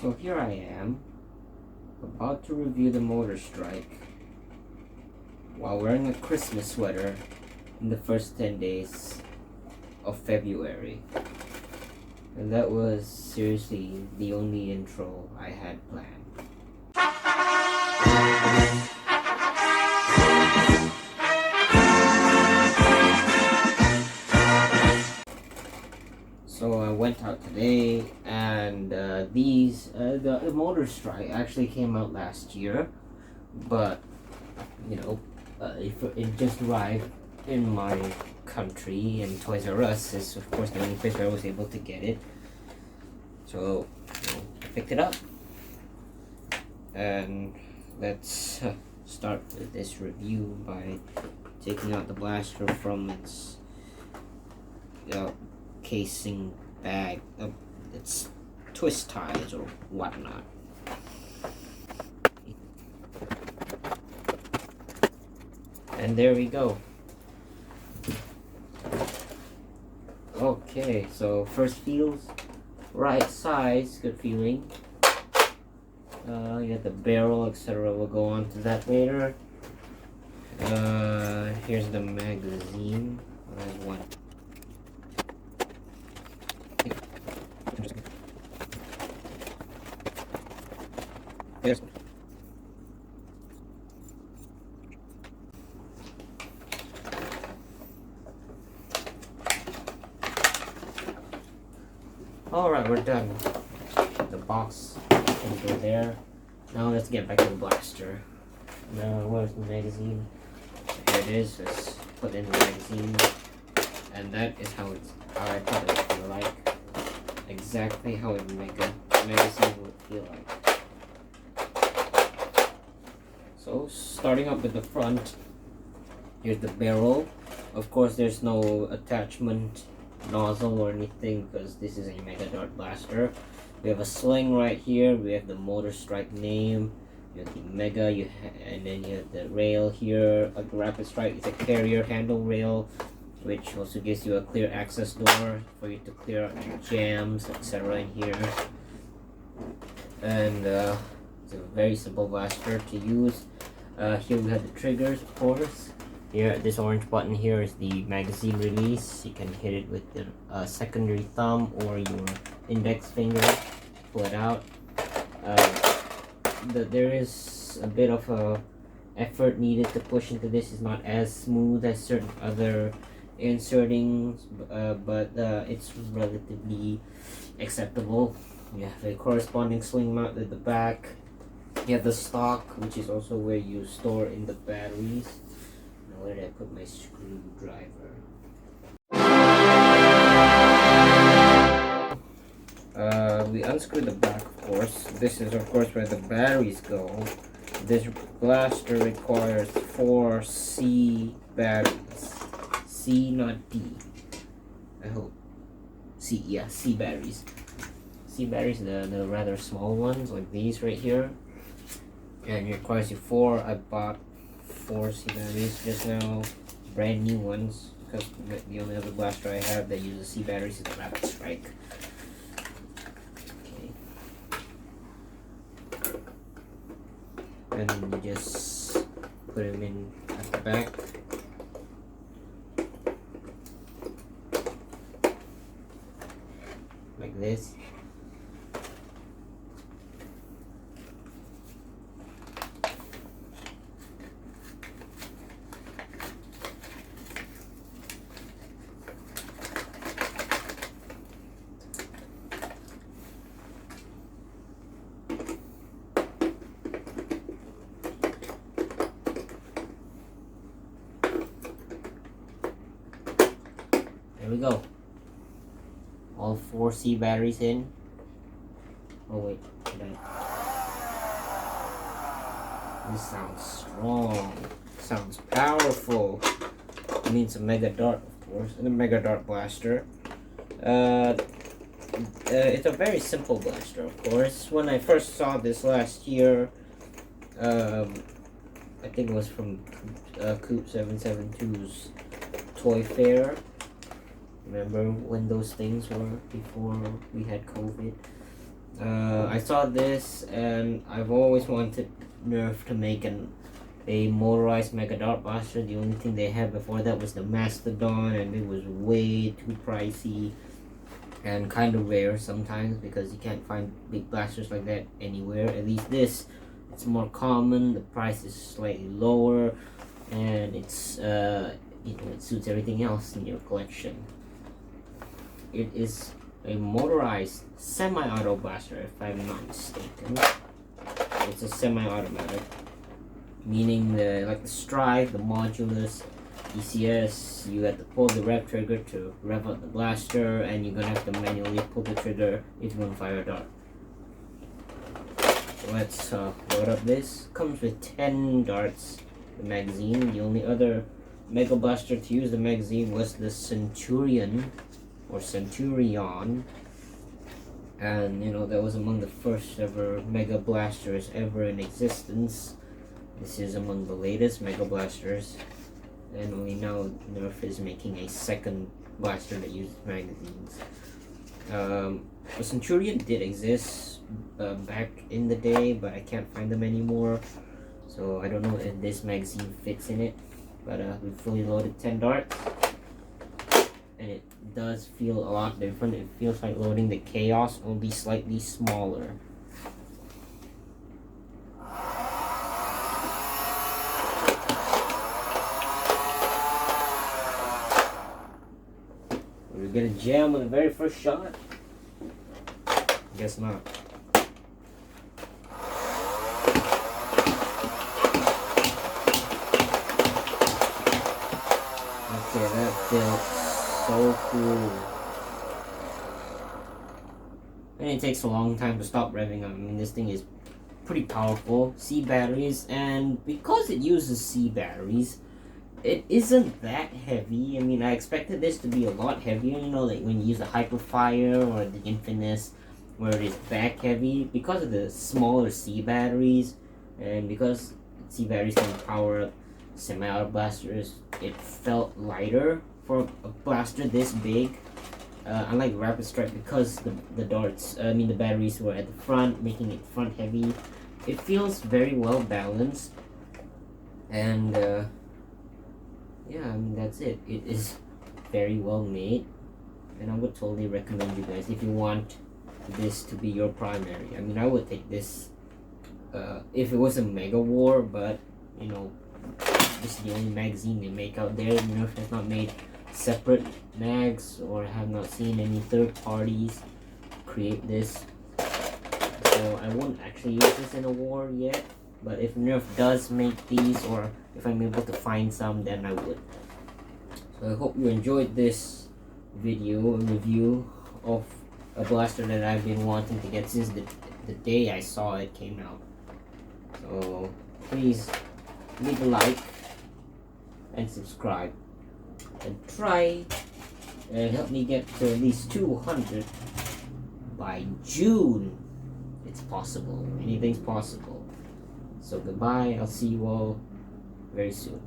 So here I am, about to review the Motorstrike while wearing a Christmas sweater in the first 10 days of February. And that was seriously the only intro I had planned. So I went out today, and the Motorstrike actually came out last year, but it just arrived in my country, and Toys R Us is of course the only place where I was able to get it. So I picked it up, and let's start with this review by taking out the blaster from its casing bag, its twist ties or whatnot. And there we go. Okay, so first feels right size, good feeling. You got the barrel, etc. We'll go on to that later. Here's the magazine. There's one. Yes. Alright, we're done. The box can go there. Now let's get back to the blaster. Now, where's the magazine? Here it is. Let's put in the magazine. And that is how I thought it would feel like. Exactly how a magazine would feel like. So, starting up with the front, here's the barrel. Of course, there's no attachment nozzle or anything because this is a Mega Dart blaster. We have a sling right here. We have the Motorstrike name. You have the Mega, and then you have the rail here. A Rapid Strike is a carrier handle rail, which also gives you a clear access door for you to clear out your jams, etc. in here. And it's a very simple blaster to use. Here we have the triggers, of course. Here, this orange button here is the magazine release. You can hit it with the secondary thumb or your index finger. Pull it out. There is a bit of a effort needed to push into this. It's not as smooth as certain other insertings, but it's relatively acceptable. You have a corresponding sling mount at the back. You have the stock, which is also where you store in the batteries. Now, where did I put my screwdriver? We unscrew the back, of course. This is, of course, where the batteries go. This blaster requires 4 C batteries. C, not D. I hope. C, yeah, C batteries. C batteries, the rather small ones, like these right here. And it requires you 4. I bought 4 C batteries just now, brand new ones, because the only other blaster I have that uses C batteries is the Rapid Strike. Okay. And then you just put them in at the back. Like this. There we go. All 4 C batteries in. Oh wait, this sounds strong. Sounds powerful. It means a Mega Dart, of course, and a Mega Dart blaster. It's a very simple blaster, of course. When I first saw this last year, I think it was from Coop 772's Toy Fair. Remember when those things were before we had COVID? I saw this and I've always wanted Nerf to make a motorized Mega Dart Blaster. The only thing they had before that was the Mastodon, and it was way too pricey and kind of rare sometimes because you can't find big blasters like that anywhere. At least this, it's more common, the price is slightly lower, and it's you know, it suits everything else in your collection. It is a motorized semi-auto blaster, if I'm not mistaken. It's a semi-automatic, meaning like the STRYFE, the modulus, ECS, you have to pull the rev trigger to rev up the blaster, and you're gonna have to manually pull the trigger if you want to fire a dart. So let's load up this. Comes with 10 darts, the magazine. The only other Mega Blaster to use the magazine was the Centurion, or Centurion. And you know, that was among the first ever Mega Blasters ever in existence. This is among the latest Mega Blasters. And only now Nerf is making a second blaster that uses magazines. The Centurion did exist back in the day, but I can't find them anymore. So I don't know if this magazine fits in it. But we fully loaded 10 darts. And it does feel a lot different. It feels like loading the Chaos, only slightly smaller. We're gonna jam on the very first shot? Guess not. Okay, that feels so cool. And it takes a long time to stop revving up. I mean, this thing is pretty powerful. C batteries, and because it uses C batteries, it isn't that heavy. I mean, I expected this to be a lot heavier, you know, like when you use the Hyperfire or the Infinus, where it is back heavy. Because of the smaller C batteries, and because C batteries can power up semi-auto blasters, it felt lighter for a blaster this big. Unlike Rapid Strike, because the darts, I mean the batteries were at the front, making it front heavy. It feels very well balanced, and yeah, I mean that's it. It is very well made, and I would totally recommend you guys if you want this to be your primary. I mean, I would take this if it was a Mega War, but you know, this is the only magazine they make out there. Nerf has not made separate mags, or have not seen any third parties create this. So I won't actually use this in a war yet, but if Nerf does make these, or if I'm able to find some, then I would. So I hope you enjoyed this video review of a blaster that I've been wanting to get since the day I saw it came out. So please leave a like and subscribe, and try and help me get to at least 200 by June. It's possible. Anything's possible. So goodbye. I'll see you all very soon.